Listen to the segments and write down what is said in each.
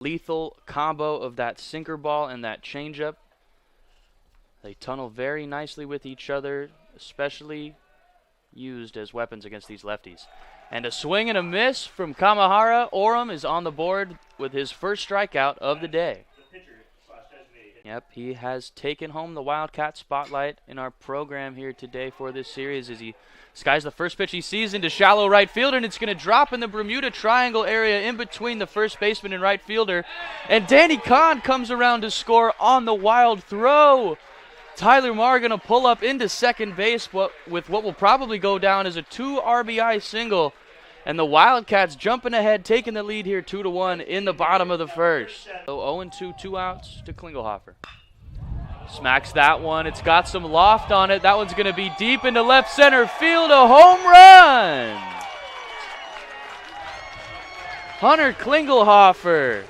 lethal combo of that sinker ball and that changeup. They tunnel very nicely with each other, especially used as weapons against these lefties. And a swing and a miss from Kamahara. Oram is on the board with his first strikeout of the day. Yep, he has taken home the Wildcat spotlight in our program here today for this series as he skies the first pitch he sees into shallow right field, and it's going to drop in the Bermuda Triangle area in between the first baseman and right fielder. And Danny Kahn comes around to score on the wild throw. Tyler Marr going to pull up into second base with what will probably go down as a 2 RBI single. And the Wildcats jumping ahead, taking the lead here 2-1 in the bottom of the first. So 0-2, 2 outs to Klingelhofer. Smacks that one. It's got some loft on it. That one's going to be deep into left center field. A home run! Hunter Klingelhofer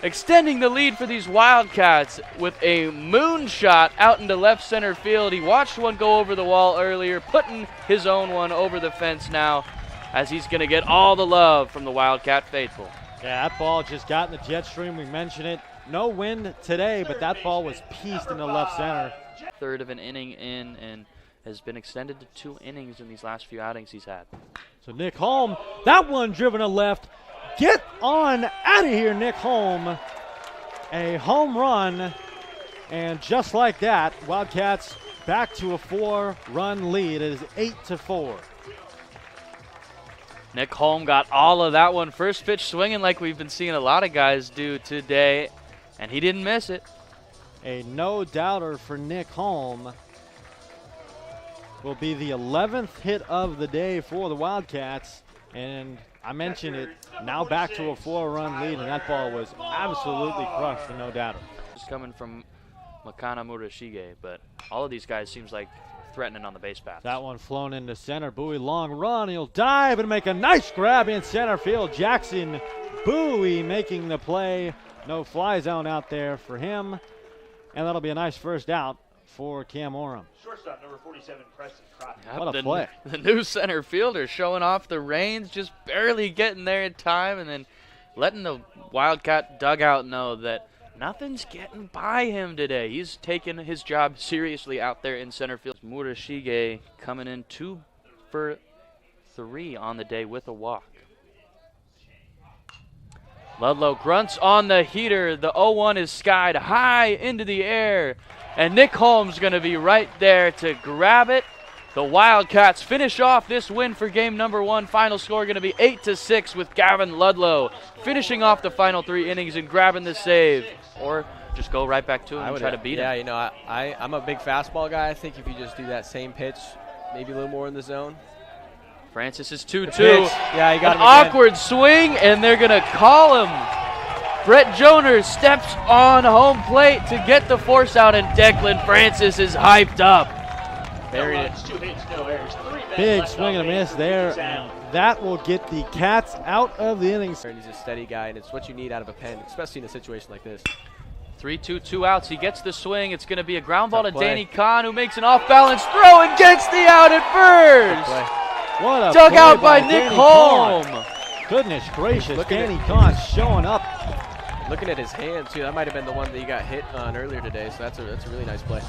extending the lead for these Wildcats with a moonshot out into left center field. He watched one go over the wall earlier, putting his own one over the fence now, as he's going to get all the love from the Wildcat faithful. Yeah, that ball just got in the jet stream. We mentioned it. No wind today, but that ball was pieced into left center. Third of an inning in and has been extended to 2 innings in these last few outings he's had. So Nick Holm, that one driven to left. Get on out of here, Nick Holm. A home run, and just like that, Wildcats back to a 4-run lead. It is 8-4. Nick Holm got all of that one. First pitch swinging like we've been seeing a lot of guys do today, and he didn't miss it. A no-doubter for Nick Holm. Will be the 11th hit of the day for the Wildcats, and I mentioned it, now back to a 4-run lead, and that ball was absolutely crushed for no-doubter. It's coming from Makana Murashige, but all of these guys seems like threatening on the base path. That one flown into center. Bowie long run. He'll dive and make a nice grab in center field. Jackson Bowie making the play. No fly zone out there for him. And that'll be a nice first out for Cam Oram. Shortstop number 47, Preston Crockett. Yep, what a play. The new center fielder showing off the reins, just barely getting there in time, and then letting the Wildcat dugout know that nothing's getting by him today. He's taking his job seriously out there in center field. Murashige coming in 2 for 3 on the day with a walk. Ludlow grunts on the heater. The 0-1 is skied high into the air, and Nick Holm's going to be right there to grab it. The Wildcats finish off this win for game number 1. Final score going to be 8-6 with Gavin Ludlow finishing off the final 3 innings and grabbing the save. Or just go right back to him and try to beat him. Yeah, you know, I'm a big fastball guy. I think if you just do that same pitch, maybe a little more in the zone. Francis is 2-2. Yeah, he got an awkward swing, and they're going to call him. Brett Joner steps on home plate to get the force out, and Declan Francis is hyped up. Buried it. 2 hits, no errors. 3 Big swing and a miss there. And that will get the Cats out of the innings. And he's a steady guy, and it's what you need out of a pen, especially in a situation like this. 3-2, 2 outs. He gets the swing. It's going to be a ground ball to Danny Kahn, who makes an off-balance throw and gets the out at first. What a dug play out by Nick Danny Holm. Kahn. Goodness gracious, Danny Kahn showing up. Looking at his hand, too, that might have been the one that he got hit on earlier today, so that's a really nice play.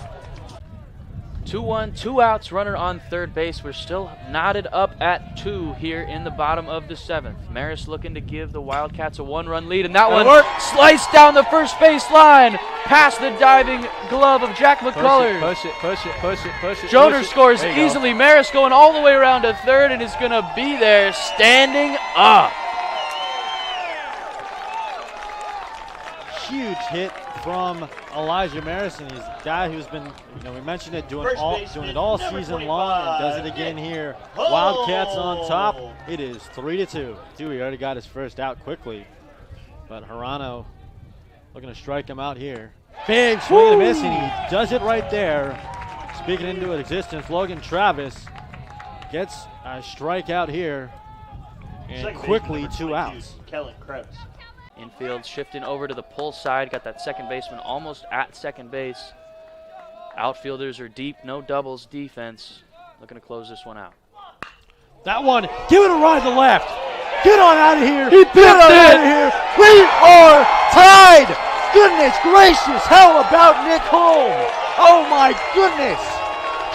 2-1, 2 outs, runner on third base. We're still knotted up at 2 here in the bottom of the 7th. Maris looking to give the Wildcats a 1-run lead, and that one sliced down the first base line past the diving glove of Jack McCullers. Push it. Joner scores easily. Maris going all the way around to third and is going to be there standing up. Huge hit from Elijah Maris, and he's a guy who's been, we mentioned it, doing it all season long, and does it again here. Wildcats on top. It is 3-2. He already got his first out quickly, but Hirano looking to strike him out here. Big swing and a miss, and he does it right there. Speaking into existence, Logan Travis gets a strikeout here, and quickly 2 outs. Kellen Krebs. Infield shifting over to the pull side. Got that second baseman almost at second base. Outfielders are deep, no doubles defense. Looking to close this one out. That one, give it a ride to left. Get on out of here. He picked it. We are tied. side. Goodness gracious, how about Nick Holm? Oh my goodness.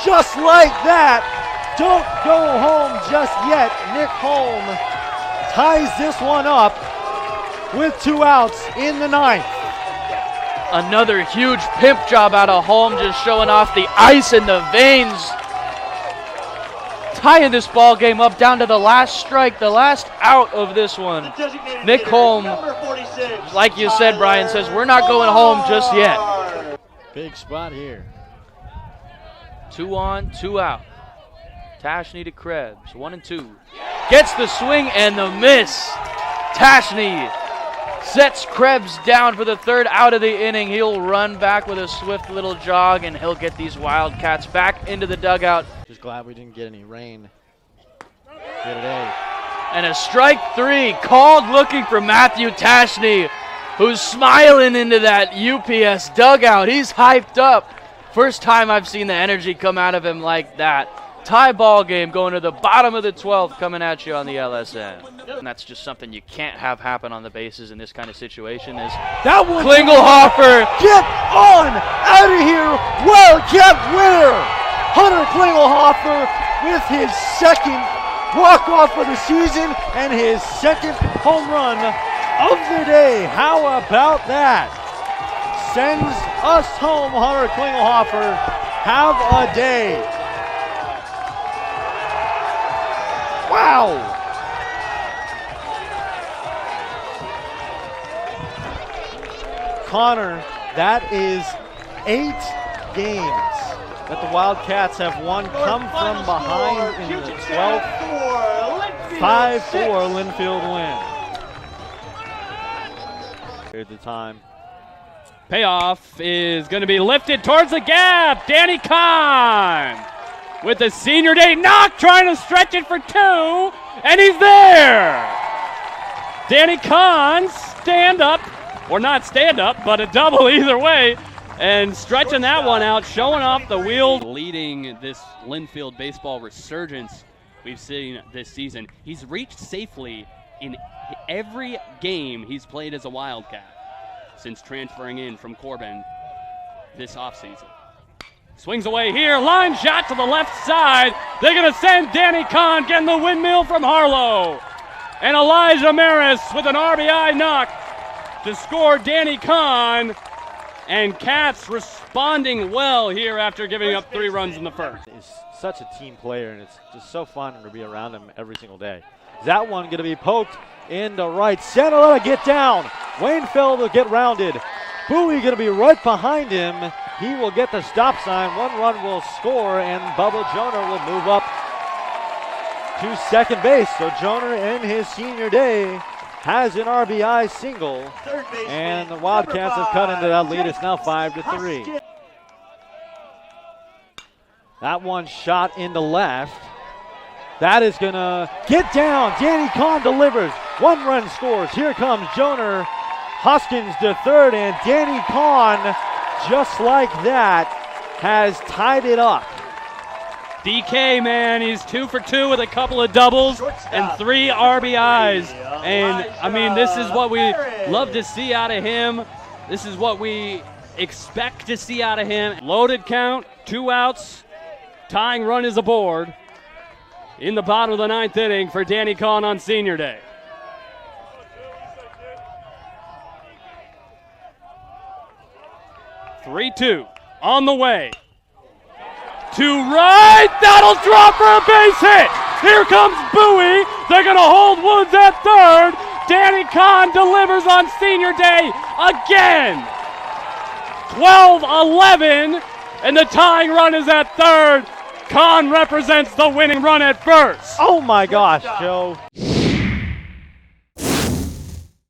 Just like that. Don't go home just yet. Nick Holm ties this one up with 2 outs in the 9th. Another huge pimp job out of Holm, just showing off the ice in the veins. Tying this ball game up down to the last strike, the last out of this one. Nick Holm, like you said, Brian, says we're not going home just yet. Big spot here. 2 on, 2 out. Tashney to Krebs, 1-2. Gets the swing and the miss. Tashney sets Krebs down for the 3rd out of the inning. He'll run back with a swift little jog, and he'll get these Wildcats back into the dugout. Just glad we didn't get any rain here today. And a strike 3 called, looking for Matthew Tashney, who's smiling into that UPS dugout. He's hyped up. First time I've seen the energy come out of him like that. Tie ball game going to the bottom of the 12th, coming at you on the LSN. And that's just something you can't have happen on the bases in this kind of situation. Is that one Klingelhofer. Get on out of here. Wildcat winner. Hunter Klingelhofer with his 2nd walk-off of the season and his 2nd home run of the day. How about that? Sends us home, Hunter Klingelhofer. Have a day. Wow! Connor, that is 8 games that the Wildcats have won, come from behind in the 12th. 5-4 Linfield win. At the time. Payoff is going to be lifted towards the gap. Danny Kahn with a senior day knock, trying to stretch it for 2, and he's there. Danny Kahn, stand up, or not stand up, but a double either way, and stretching that one out, showing off the wheel. Leading this Linfield baseball resurgence we've seen this season. He's reached safely in every game he's played as a Wildcat since transferring in from Corbin this offseason. Swings away here, line shot to the left side. They're going to send Danny Kahn, getting the windmill from Harlow. And Elijah Maris with an RBI knock to score Danny Kahn. And Cats responding well here after giving up 3 runs in the 1st. He's such a team player, and it's just so fun to be around him every single day. Is that one going to be poked into right center? Let it get down. Wainfeld will get rounded. Bowie going to be right behind him. He will get the stop sign. 1 run will score, and Bubba Joner will move up to 2nd base. So Joner, in his senior day, has an RBI single, and the Wildcats have cut into that lead. It's now 5-3. That one shot into left. That is going to get down. Danny Kahn delivers. 1 run scores. Here comes Joner. Hoskins to 3rd, and Danny Kahn, just like that, has tied it up. DK, man, he's 2 for 2 with a couple of doubles and 3 RBIs. And, I mean, this is what we love to see out of him. This is what we expect to see out of him. Loaded count, 2 outs. Tying run is aboard in the bottom of the 9th inning for Danny Kahn on senior day. "3-2 on the way. To right, that'll drop for a base hit. Here comes Bowie. They're going to hold Woods at 3rd. Danny Kahn delivers on senior day again. 12-11, and the tying run is at 3rd. Kahn represents the winning run at 1st. Oh my gosh, Joe.